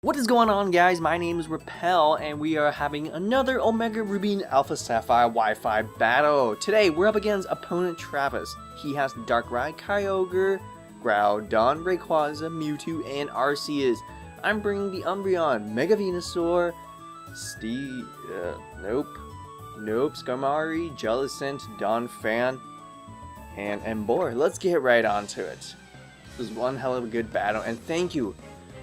What is going on, guys? My name is Repel and we are having another Omega Ruby Alpha Sapphire Wi-Fi battle. Today we're up against opponent Travis. He has Darkrai, Kyogre, Groudon, Rayquaza, Mewtwo, and Arceus. I'm bringing the Umbreon, Mega Venusaur, Skarmory, Jellicent, Donphan, and Emboar. Let's get right onto it. This was one hell of a good battle, and thank you.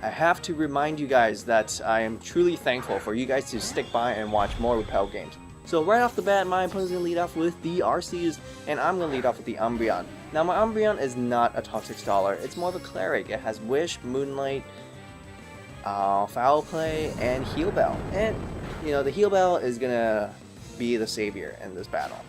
I have to remind you guys that I am truly thankful for you guys to stick by and watch more Repel Games. So right off the bat, my opponent's going to lead off with the Arceus, and I'm going to lead off with the Umbreon. Now my Umbreon is not a top 6 dollar, it's more of a cleric. It has Wish, Moonlight, Foul Play, and Heal Bell. And, you know, the Heal Bell is going to be the savior in this battle.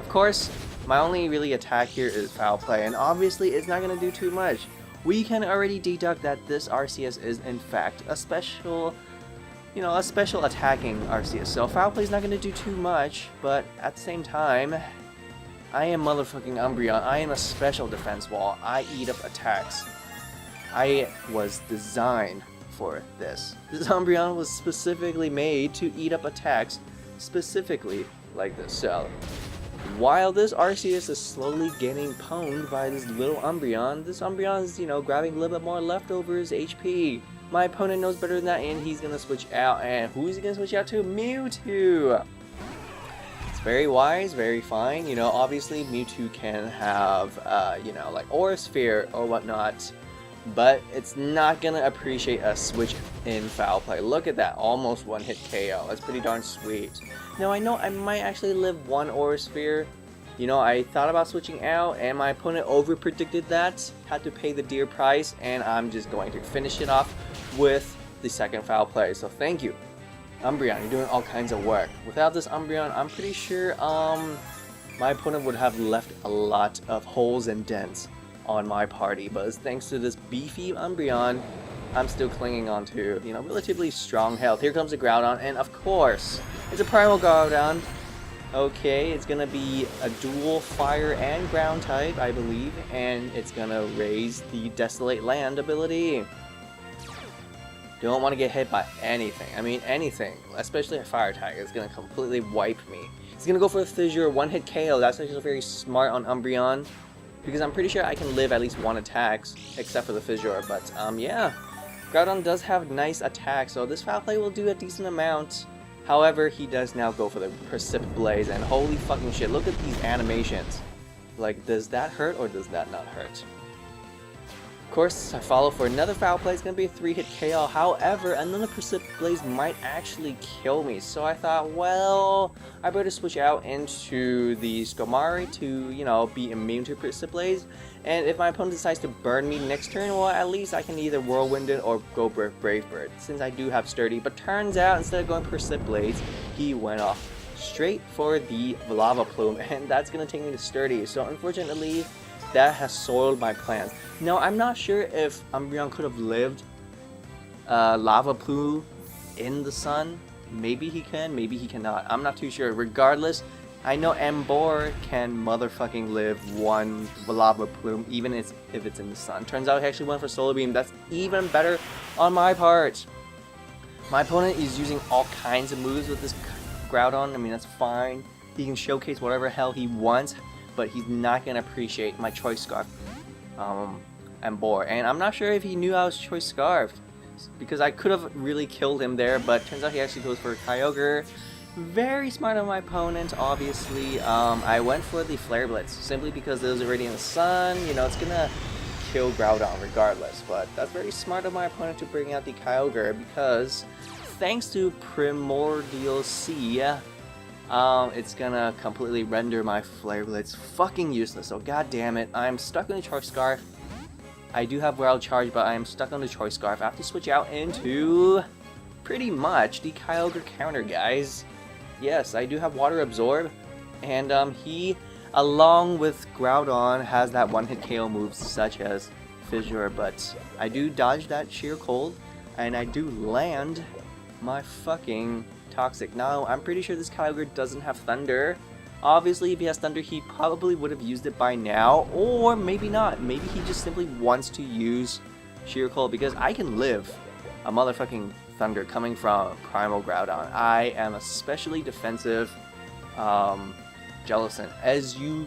Of course, my only really attack here is Foul Play, and obviously it's not going to do too much. We can already deduct that this Arceus is in fact a special attacking Arceus. So Foul Play is not going to do too much, but at the same time, I am motherfucking Umbreon. I am a special defense wall. I eat up attacks. I was designed for this. This Umbreon was specifically made to eat up attacks, specifically like this. So while this Arceus is slowly getting pwned by this little Umbreon, this Umbreon is, grabbing a little bit more leftovers HP. My opponent knows better than that, and he's going to switch out. And who's he going to switch out to? Mewtwo! It's very wise, very fine. Obviously Mewtwo can have, like Aura Sphere or whatnot, but it's not going to appreciate a switch in Foul Play. Look at that, almost one hit KO. That's pretty darn sweet. Now I know I might actually live one Aura Sphere. I thought about switching out and my opponent over predicted that, had to pay the dear price, and I'm just going to finish it off with the second Foul Play. So thank you, Umbreon, you're doing all kinds of work. Without this Umbreon, I'm pretty sure my opponent would have left a lot of holes and dents on my party, but thanks to this beefy Umbreon, I'm still clinging on to, relatively strong health. Here comes the Groudon, and of course, it's a Primal Groudon. Okay, it's gonna be a dual fire and ground type, I believe, and it's gonna raise the Desolate Land ability. Don't want to get hit by anything. I mean, anything, especially a fire type, is gonna completely wipe me. He's gonna go for a Fissure, one hit KO. That's actually very smart on Umbreon, because I'm pretty sure I can live at least one attacks, except for the Fissure. But yeah, Groudon does have nice attacks, so this Foul Play will do a decent amount. However, he does now go for the Precip Blaze, and holy fucking shit, look at these animations. Like, does that hurt or does that not hurt? Of course, I follow for another Foul Play. It's going to be a 3-hit KO. However, another Precip Blaze might actually kill me. So I thought, well, I better switch out into the Skarmory to, be immune to Precip Blaze. And if my opponent decides to burn me next turn, well, at least I can either Whirlwind it or go Brave Bird, since I do have Sturdy. But turns out, instead of going Precip Blaze, he went off straight for the Lava Plume, and that's going to take me to Sturdy. So unfortunately, that has soiled my plans. Now, I'm not sure if Umbreon could have lived Lava Plume in the sun. Maybe he can, maybe he cannot. I'm not too sure. Regardless, I know Emboar can motherfucking live one Lava Plume, even if it's in the sun. Turns out he actually went for Solar Beam. That's even better on my part. My opponent is using all kinds of moves with this Groudon. I mean, that's fine. He can showcase whatever hell he wants, but he's not going to appreciate my Choice Scarf Emboar. And I'm not sure if he knew I was Choice Scarfed, because I could have really killed him there, but turns out he actually goes for Kyogre. Very smart on my opponent, obviously. I went for the Flare Blitz, simply because it was already in the sun. It's going to kill Groudon regardless, but that's very smart of my opponent to bring out the Kyogre, because thanks to Primordial Sea, it's gonna completely render my Flare Blitz fucking useless. So god damn it, I'm stuck on the Choice Scarf. I do have Wild Charge, but I am stuck on the Choice Scarf. I have to switch out into pretty much the Kyogre counter, guys. Yes, I do have Water Absorb, and he, along with Groudon, has that one-hit KO moves such as Fissure, but I do dodge that Sheer Cold, and I do land my fucking Toxic. Now, I'm pretty sure this Kyogre doesn't have Thunder. Obviously, if he has Thunder, he probably would have used it by now, or maybe not. Maybe he just simply wants to use Sheer Cold, because I can live a motherfucking thunder coming from Primal Groudon. I am especially defensive Jellicent. As you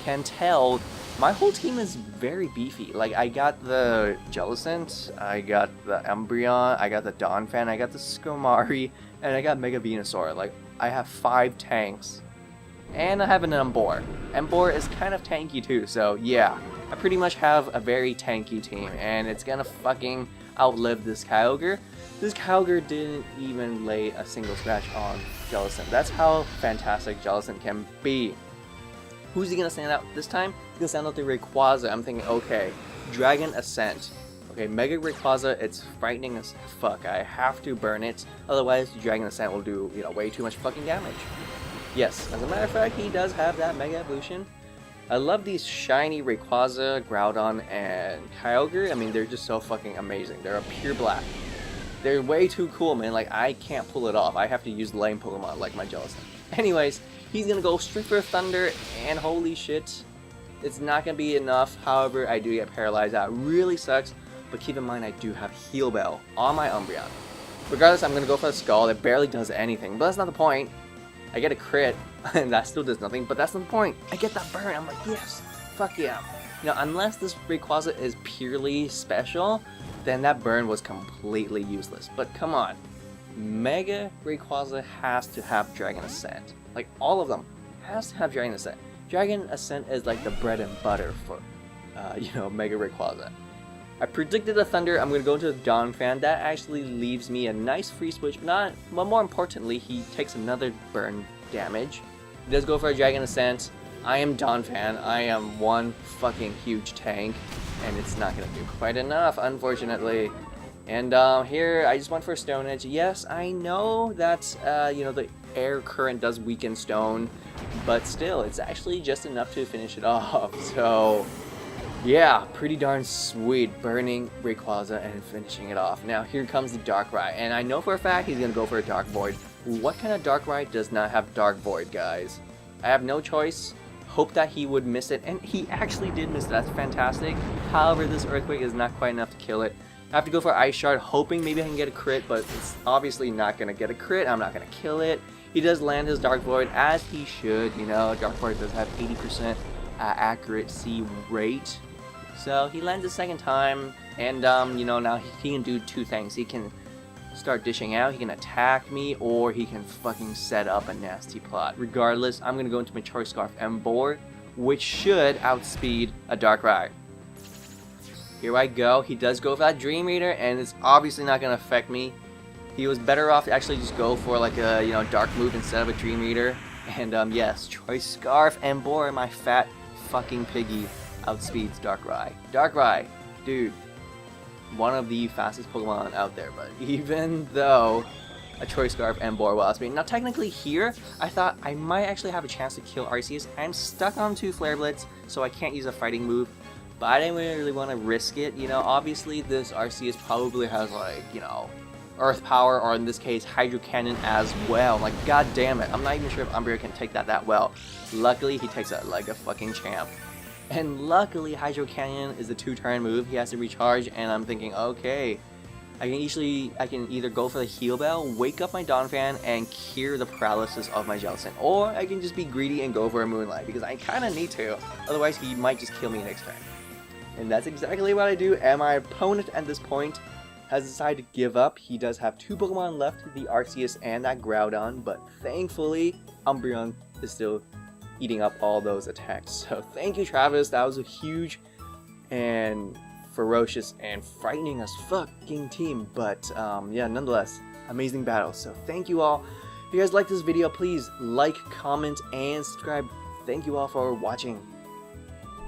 can tell, my whole team is very beefy. Like, I got the Jellicent, I got the Umbreon, I got the Donphan, I got the Skarmory, and I got Mega Venusaur. Like, I have 5 tanks. And I have an Emboar. Emboar is kind of tanky too, so yeah. I pretty much have a very tanky team, and it's gonna fucking outlive this Kyogre. This Kyogre didn't even lay a single scratch on Jellicent. That's how fantastic Jellicent can be. Who's he gonna stand out this time? He's gonna stand out the Rayquaza. I'm thinking, okay, Dragon Ascent. Okay, Mega Rayquaza, it's frightening as fuck. I have to burn it, otherwise Dragon Ascent will do, you know, way too much fucking damage. Yes, as a matter of fact, he does have that Mega Evolution. I love these shiny Rayquaza, Groudon, and Kyogre. I mean, they're just so fucking amazing. They're a pure black. They're way too cool, man. Like, I can't pull it off. I have to use lame Pokemon like my Jellicent. Anyways, he's gonna go straight for Thunder, and holy shit, it's not gonna be enough. However, I do get paralyzed. That really sucks, but keep in mind I do have Heal Bell on my Umbreon. Regardless, I'm gonna go for the Skull. It barely does anything, but that's not the point. I get a crit, and that still does nothing, but that's not the point. I get that burn. I'm like, yes, fuck yeah. You know, unless this Rayquaza is purely special, then that burn was completely useless. But come on, Mega Rayquaza has to have Dragon Ascent. Like, all of them has to have Dragon Ascent. Dragon Ascent is like the bread and butter for, you know, Mega Rayquaza. I predicted a Thunder. I'm going to go into the Donphan. That actually leaves me a nice free switch, but more importantly, he takes another burn damage. He does go for a Dragon Ascent. I am Donphan. I am one fucking huge tank, and it's not going to do quite enough, unfortunately. And here, I just went for Stone Edge. Yes, I know that, you know, the air current does weaken Stone, but still, it's actually just enough to finish it off. So, yeah, pretty darn sweet, burning Rayquaza and finishing it off. Now, here comes the Darkrai, and I know for a fact he's going to go for a Dark Void. What kind of Darkrai does not have Dark Void, guys? I have no choice. Hope that he would miss it, and he actually did miss it. That's fantastic. However, this Earthquake is not quite enough to kill it. I have to go for Ice Shard, hoping maybe I can get a crit, but it's obviously not going to get a crit. I'm not going to kill it. He does land his Dark Void, as he should. You know, Dark Void does have 80% accuracy rate. So he lands a second time, and you know, now he can do 2 things. He can start dishing out, he can attack me, or he can fucking set up a nasty plot. Regardless, I'm gonna go into my Choice Scarf Emboar, which should outspeed a Darkrai. Here I go. He does go for that Dream Eater, and it's obviously not gonna affect me. He was better off to actually just go for like a, you know, Dark move instead of a Dream Eater. And yes, Choice Scarf Emboar, my fat fucking piggy, outspeeds Darkrai. Darkrai, dude, one of the fastest Pokemon out there, but even though a Choice Scarf Emboar will outspeed. Now technically here, I thought I might actually have a chance to kill Arceus. I'm stuck on 2 Flare Blitz, so I can't use a fighting move, but I didn't really want to risk it. You know, obviously this Arceus probably has, like, you know, Earth Power, or in this case, Hydro Cannon as well. Like, god damn it, I'm not even sure if Umbreon can take that well. Luckily, he takes it like a fucking champ. And luckily, Hydro Cannon is a 2-turn move. He has to recharge, and I'm thinking, okay, I can either go for the Heal Bell, wake up my Donphan, and cure the paralysis of my Jellicent, or I can just be greedy and go for a Moonlight, because I kind of need to. Otherwise, he might just kill me next turn. And that's exactly what I do, and my opponent at this point has decided to give up. He does have 2 Pokemon left, the Arceus and that Groudon, but thankfully, Umbreon is still eating up all those attacks. So thank you, Travis. That was a huge and ferocious and frightening as fucking team, but yeah, nonetheless, amazing battle. So thank you all. If you guys like this video, please like, comment, and subscribe. Thank you all for watching.